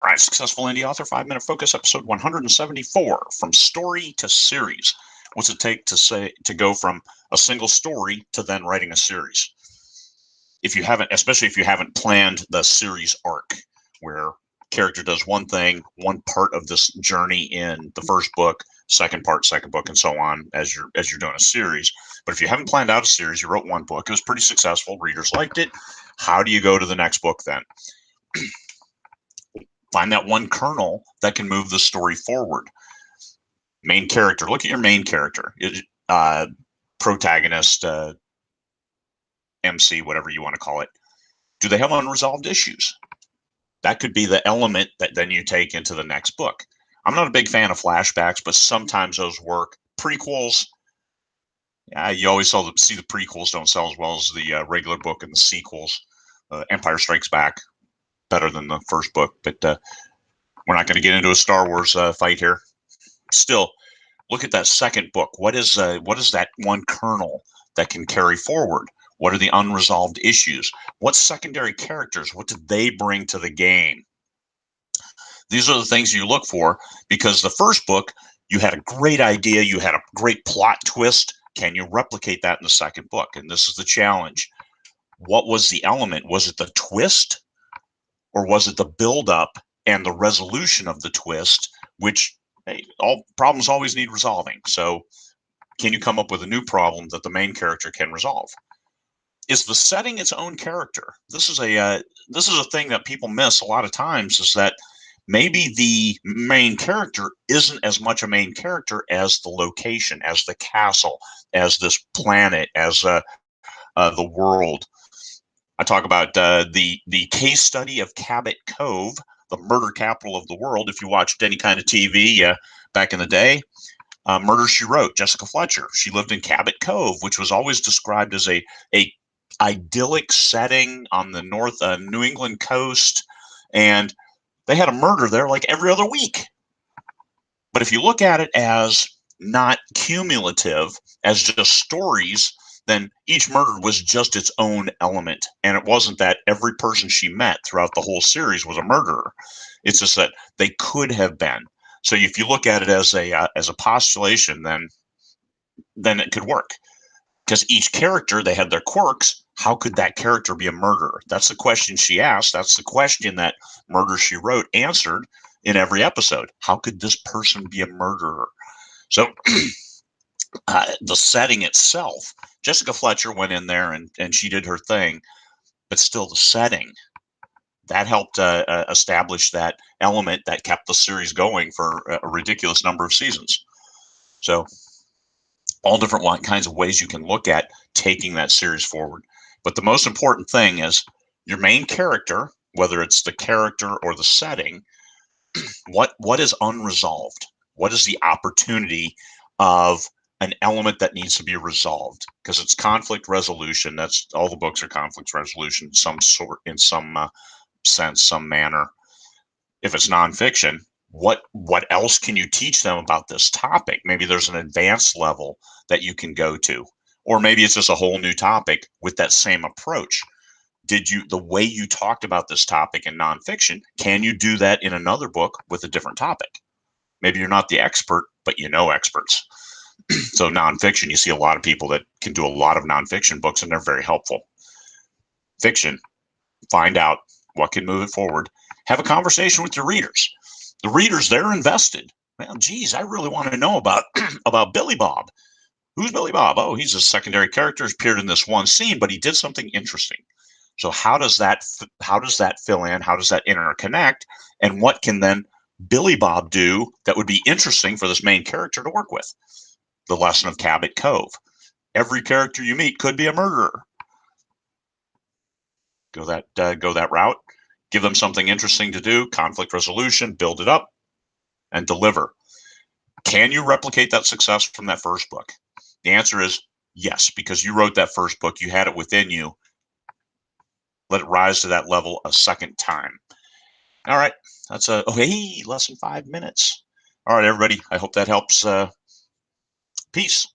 right, Successful Indie Author 5-Minute Focus, episode 174, From Story to Series. What's it take to go from a single story to then writing a series? If you haven't, especially if you haven't planned the series arc, where character does one thing, one part of this journey in the first book, second part, second book, and so on as you're doing a series. But if you haven't planned out a series, you wrote one book, it was pretty successful, readers liked it. How do you go to the next book then? Find that one kernel that can move the story forward. Main character. Look at your main character. Protagonist, MC, whatever you want to call it. Do they have unresolved issues? That could be the element that then you take into the next book. I'm not a big fan of flashbacks, but sometimes those work. Prequels, you always see the prequels don't sell as well as the regular book and the sequels. Empire Strikes Back, better than the first book, but we're not going to get into a Star Wars fight here. Still, look at that second book. What is that one kernel that can carry forward? What are the unresolved issues? What secondary characters? What did they bring to the game? These are the things you look for, because the first book, you had a great idea, you had a great plot twist. Can you replicate that in the second book? And this is the challenge. What was the element? Was it the twist? Or was it the buildup and the resolution of the twist, which, hey, all problems always need resolving. So can you come up with a new problem that the main character can resolve? Is the setting its own character? This is a thing that people miss a lot of times, is that maybe the main character isn't as much a main character as the location, as the castle, as this planet, as the world. I talk about the case study of Cabot Cove, the murder capital of the world. If you watched any kind of TV back in the day, Murder, She Wrote, Jessica Fletcher. She lived in Cabot Cove, which was always described as a idyllic setting on the North New England coast, and they had a murder there like every other week. But if you look at it as not cumulative, as just stories, then each murder was just its own element. And it wasn't that every person she met throughout the whole series was a murderer. It's just that they could have been. So if you look at it as a postulation, then it could work. Because each character, they had their quirks. How could that character be a murderer? That's the question she asked. That's the question that Murder, She Wrote answered in every episode. How could this person be a murderer? So the setting itself, Jessica Fletcher went in there and she did her thing, but still the setting, that helped establish that element that kept the series going for a ridiculous number of seasons. So all different kinds of ways you can look at taking that series forward. But the most important thing is your main character, whether it's the character or the setting, what is unresolved? What is the opportunity of an element that needs to be resolved? Because it's conflict resolution. That's all the books are conflict resolution, some sort, in some sense, some manner. If it's nonfiction, what else can you teach them about this topic? Maybe there's an advanced level that you can go to, or maybe it's just a whole new topic with that same approach. The way you talked about this topic in nonfiction, can you do that in another book with a different topic? Maybe you're not the expert, but you know experts. So nonfiction, you see a lot of people that can do a lot of nonfiction books, and they're very helpful. Fiction, find out what can move it forward. Have a conversation with your readers. The readers, they're invested. Well, geez, I really want to know about Billy Bob. Who's Billy Bob? Oh, he's a secondary character. He's appeared in this one scene, but he did something interesting. So how does that fill in? How does that interconnect? And what can then Billy Bob do that would be interesting for this main character to work with? The lesson of Cabot Cove. Every character you meet could be a murderer. Go that route. Give them something interesting to do, conflict resolution, build it up, and deliver. Can you replicate that success from that first book? The answer is yes, because you wrote that first book. You had it within you. Let it rise to that level a second time. All right. That's less than 5 minutes. All right, everybody. I hope that helps. Peace.